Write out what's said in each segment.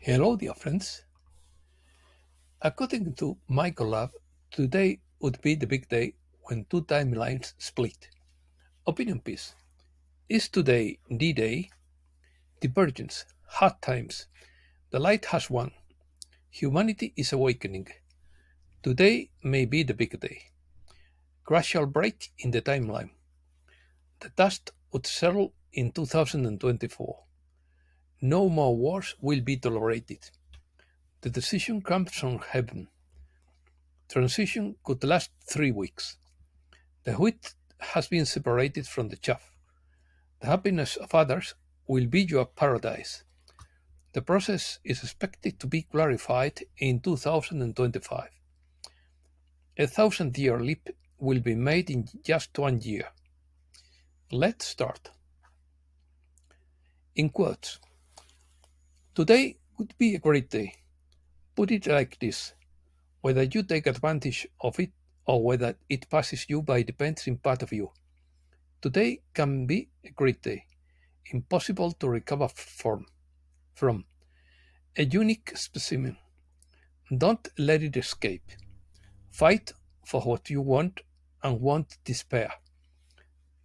Hello, dear friends. According to Michael Love, today would be the big day when two timelines split. Opinion piece. Is today the day? Divergence. Hard times. The light has won. Humanity is awakening. Today may be the big day. Gradual break in the timeline. The dust would settle in 2024. No more wars will be tolerated. The decision comes from heaven. Transition could last 3 weeks. The wheat has been separated from the chaff. The happiness of others will be your paradise. The process is expected to be clarified in 2025. 1,000-year leap will be made in just 1 year. Let's start. In quotes, today would be a great day. Put it like this: whether you take advantage of it or whether it passes you by depends in part of you. Today can be a great day, impossible to recover from. A unique specimen. Don't let it escape. Fight for what you want and won't despair.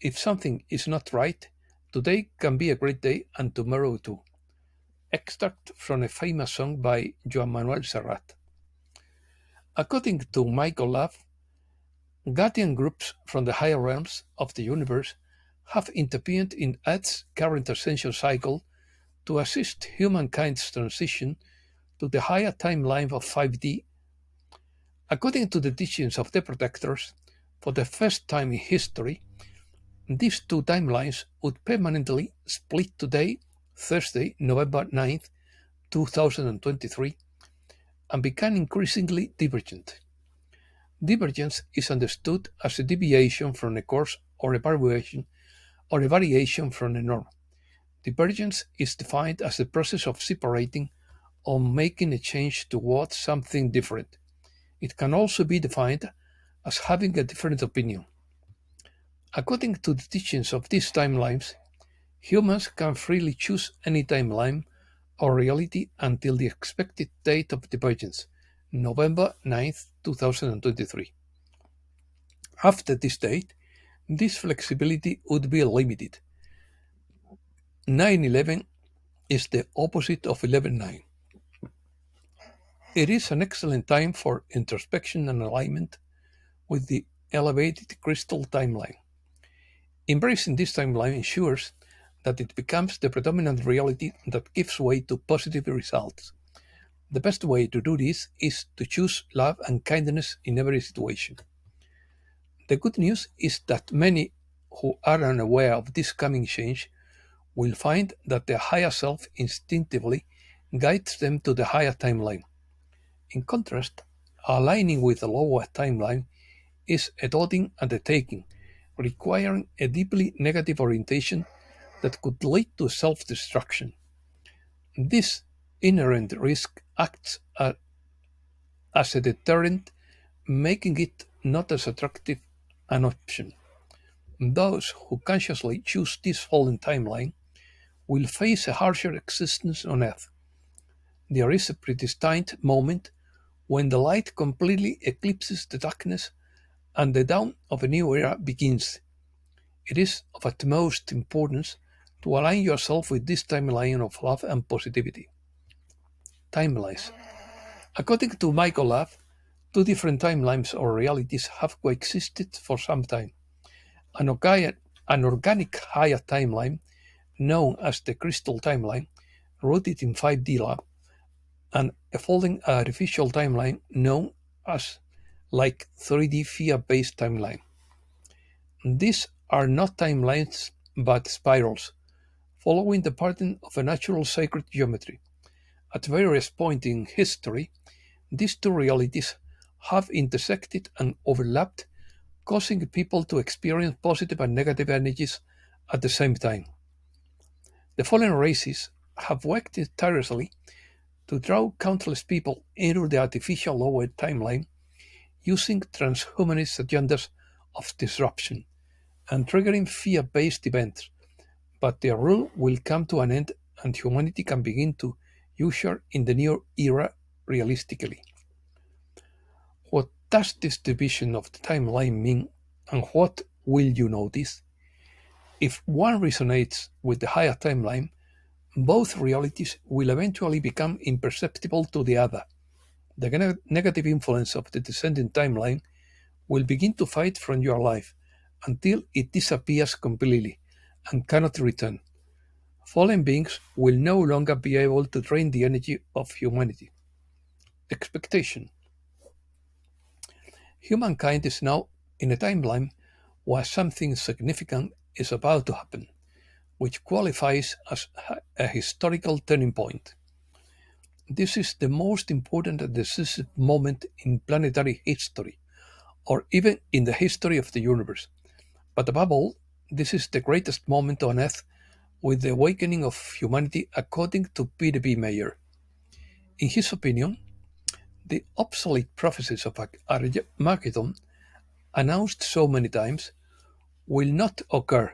If something is not right, today can be a great day and tomorrow too. Extract from a famous song by Joan Manuel Serrat. According to Michael Love, guardian groups from the higher realms of the universe have intervened in Earth's current ascension cycle to assist humankind's transition to the higher timeline of 5D. According to the teachings of the protectors, for the first time in history, these two timelines would permanently split today, Thursday, November 9th, 2023, and become increasingly divergent. Divergence is understood as a deviation from a course or a variation from a norm. Divergence is defined as the process of separating or making a change towards something different. It can also be defined as having a different opinion. According to the teachings of these timelines, humans can freely choose any timeline or reality until the expected date of divergence, November 9th, 2023. After this date, this flexibility would be limited. 9/11 is the opposite of 11/9. It is an excellent time for introspection and alignment with the elevated crystal timeline. Embracing this timeline ensures that it becomes the predominant reality that gives way to positive results. The best way to do this is to choose love and kindness in every situation. The good news is that many who are unaware of this coming change will find that their higher self instinctively guides them to the higher timeline. In contrast, aligning with the lower timeline is a dotting and a taking, requiring a deeply negative orientation that could lead to self-destruction. This inherent risk acts as a deterrent, making it not as attractive an option. Those who consciously choose this fallen timeline will face a harsher existence on Earth. There is a predestined moment when the light completely eclipses the darkness and the dawn of a new era begins. It is of utmost importance to align yourself with this timeline of love and positivity. Timelines. According to Michael Love, two different timelines or realities have coexisted for some time. An organic higher timeline, known as the crystal timeline, rooted in 5D lab, and a folding artificial timeline known as like 3D fear-based timeline. These are not timelines but spirals, following the pattern of a natural sacred geometry. At various points in history, these two realities have intersected and overlapped, causing people to experience positive and negative energies at the same time. The fallen races have worked tirelessly to draw countless people into the artificial lower timeline using transhumanist agendas of disruption and triggering fear-based events, but their rule will come to an end and humanity can begin to usher in the new era realistically. What does this division of the timeline mean, and what will you notice? If one resonates with the higher timeline, both realities will eventually become imperceptible to the other. The negative influence of the descending timeline will begin to fade from your life until it disappears completely and cannot return. Fallen beings will no longer be able to drain the energy of humanity. Expectation. Humankind is now in a timeline where something significant is about to happen, which qualifies as a historical turning point. This is the most important and decisive moment in planetary history, or even in the history of the universe. But above all, this is the greatest moment on Earth with the awakening of humanity, according to Peter B. Mayer. In his opinion, the obsolete prophecies of Armageddon, announced so many times, will not occur,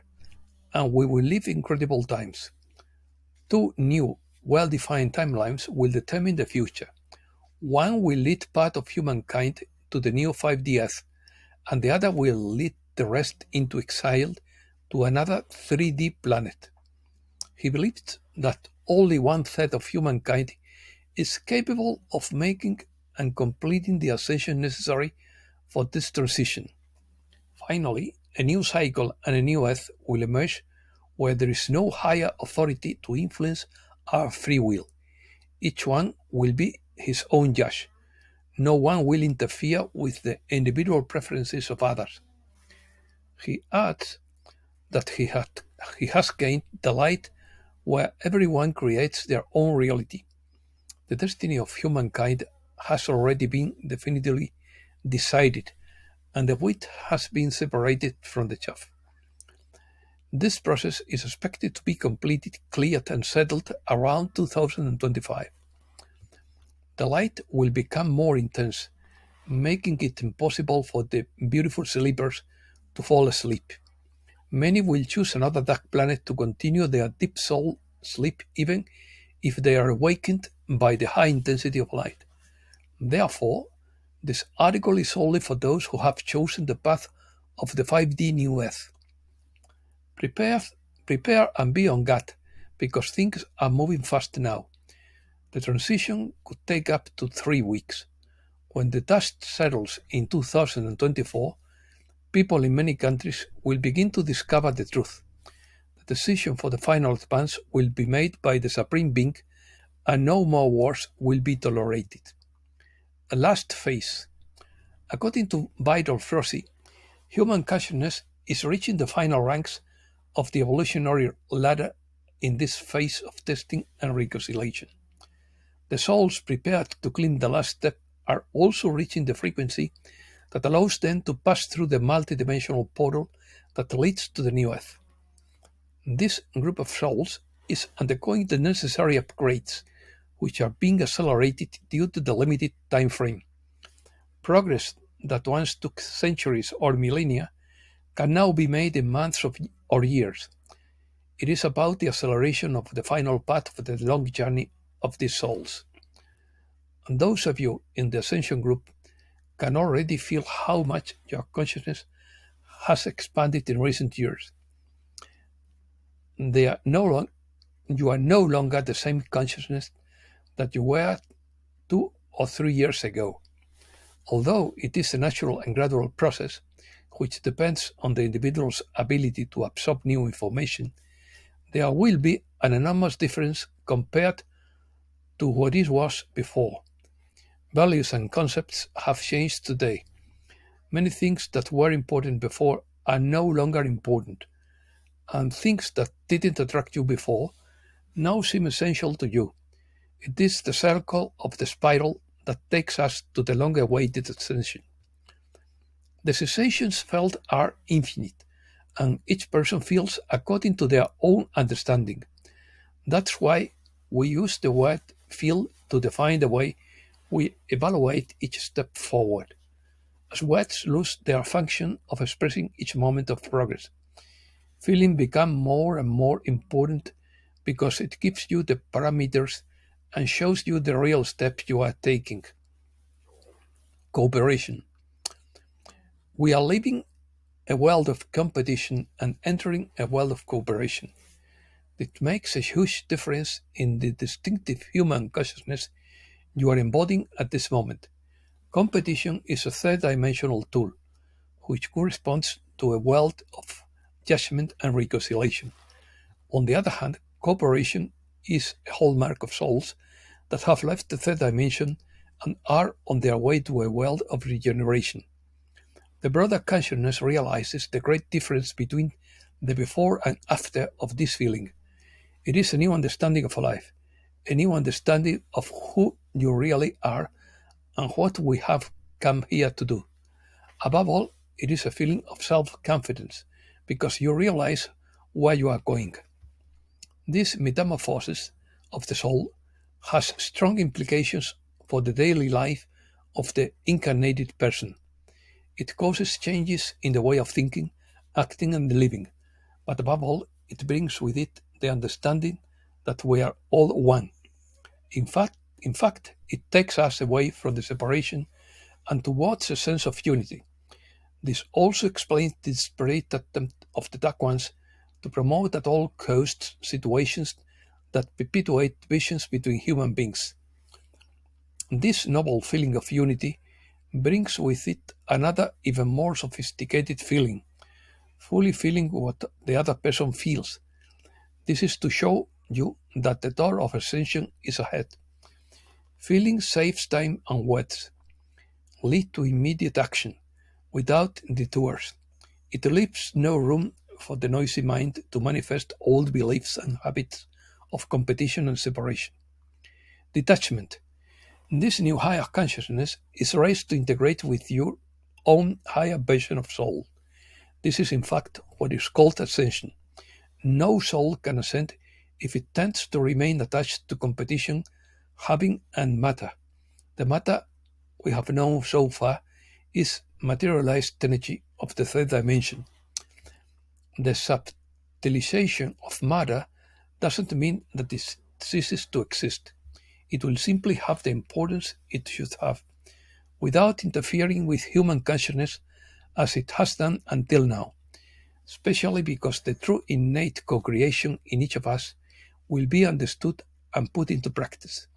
and we will live incredible times. Two new, well defined timelines will determine the future. One will lead part of humankind to the new 5D Earth, and the other will lead the rest into exile to another 3D planet. He believed that only one third of humankind is capable of making and completing the ascension necessary for this transition. Finally, a new cycle and a new Earth will emerge where there is no higher authority to influence our free will. Each one will be his own judge. No one will interfere with the individual preferences of others. He adds that he has gained the light where everyone creates their own reality. The destiny of humankind has already been definitively decided, and the wheat has been separated from the chaff. This process is expected to be completed, cleared, and settled around 2025. The light will become more intense, making it impossible for the beautiful sleepers to fall asleep. Many will choose another dark planet to continue their deep soul sleep, even if they are awakened by the high intensity of light. Therefore, this article is only for those who have chosen the path of the 5D New Earth. Prepare, prepare and be on guard, because things are moving fast now. The transition could take up to 3 weeks. When the dust settles in 2024, people in many countries will begin to discover the truth. The decision for the final advance will be made by the Supreme Being, and no more wars will be tolerated. A last phase. According to Vital Frozy, human consciousness is reaching the final ranks of the evolutionary ladder in this phase of testing and reconciliation. The souls prepared to climb the last step are also reaching the frequency that allows them to pass through the multidimensional portal that leads to the new Earth. This group of souls is undergoing the necessary upgrades, which are being accelerated due to the limited time frame. Progress that once took centuries or millennia can now be made in months or years. It is about the acceleration of the final path of the long journey of these souls. And those of you in the Ascension group can already feel how much your consciousness has expanded in recent years. You are no longer the same consciousness that you were 2 or 3 years ago. Although it is a natural and gradual process, which depends on the individual's ability to absorb new information, there will be an enormous difference compared to what it was before. Values and concepts have changed today. Many things that were important before are no longer important, and things that didn't attract you before now seem essential to you. It is the circle of the spiral that takes us to the long-awaited ascension. The sensations felt are infinite, and each person feels according to their own understanding. That's why we use the word feel to define the way we evaluate each step forward. As words lose their function of expressing each moment of progress, feeling becomes more and more important because it gives you the parameters and shows you the real steps you are taking. Cooperation. We are leaving a world of competition and entering a world of cooperation. It makes a huge difference in the distinctive human consciousness you are embodying at this moment. Competition is a third dimensional tool which corresponds to a world of judgment and reconciliation. On the other hand, cooperation is a hallmark of souls that have left the third dimension and are on their way to a world of regeneration. The broader consciousness realizes the great difference between the before and after of this feeling. It is a new understanding of life, a new understanding of who you really are and what we have come here to do. Above all, it is a feeling of self confidence because you realize where you are going. This metamorphosis of the soul has strong implications for the daily life of the incarnated person. It causes changes in the way of thinking, acting, and living, but above all, it brings with it the understanding that we are all one. In fact, it takes us away from the separation and towards a sense of unity. This also explains the desperate attempt of the Dark Ones to promote at all costs situations that perpetuate divisions between human beings. This noble feeling of unity brings with it another, even more sophisticated feeling, fully feeling what the other person feels. This is to show you that the door of ascension is ahead. Feeling saves time and words, lead to immediate action, without detours. It leaves no room for the noisy mind to manifest old beliefs and habits of competition and separation. Detachment. This new higher consciousness is raised to integrate with your own higher version of soul. This is in fact what is called ascension. No soul can ascend if it tends to remain attached to competition, having, and matter. The matter we have known so far is materialized energy of the third dimension. The subtilization of matter doesn't mean that it ceases to exist. It will simply have the importance it should have, without interfering with human consciousness as it has done until now, especially because the true innate co-creation in each of us will be understood and put into practice.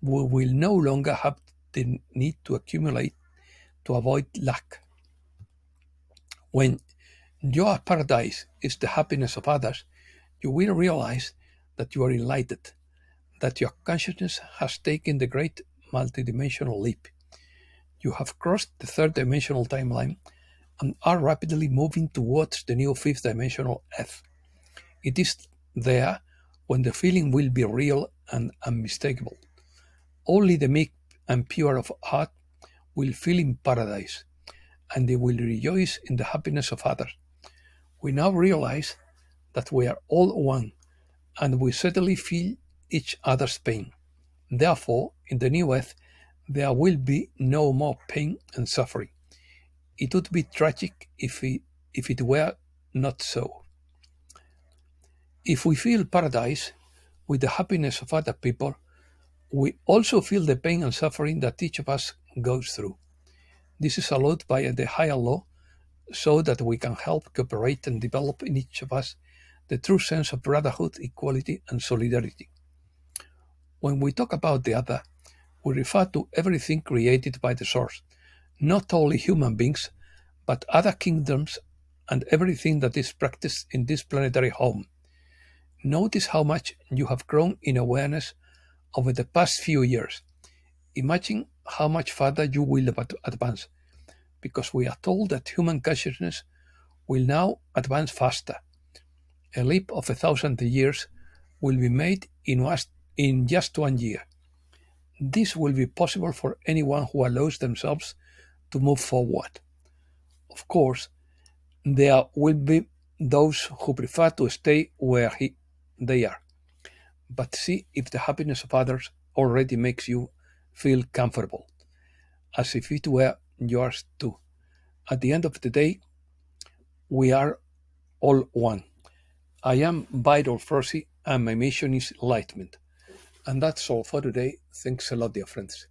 We will no longer have the need to accumulate to avoid lack. When your paradise is the happiness of others, you will realize that you are enlightened, that your consciousness has taken the great multidimensional leap. You have crossed the third dimensional timeline and are rapidly moving towards the new fifth dimensional F. It is there when the feeling will be real and unmistakable. Only the meek and pure of heart will feel in paradise, and they will rejoice in the happiness of others. We now realize that we are all one, and we certainly feel each other's pain. Therefore, in the new earth, there will be no more pain and suffering. It would be tragic if it were not so. If we feel paradise with the happiness of other people, we also feel the pain and suffering that each of us goes through. This is allowed by the higher law so that we can help cooperate and develop in each of us the true sense of brotherhood, equality, and solidarity. When we talk about the other, we refer to everything created by the Source, not only human beings, but other kingdoms and everything that is practiced in this planetary home. Notice how much you have grown in awareness over the past few years. Imagine how much further you will advance, because we are told that human consciousness will now advance faster. A leap of 1,000 years will be made in just 1 year. This will be possible for anyone who allows themselves to move forward. Of course, there will be those who prefer to stay where they are. But see if the happiness of others already makes you feel comfortable, as if it were yours too. At the end of the day, we are all one. I am Vital Frosty, and my mission is enlightenment. And that's all for today. Thanks a lot, dear friends.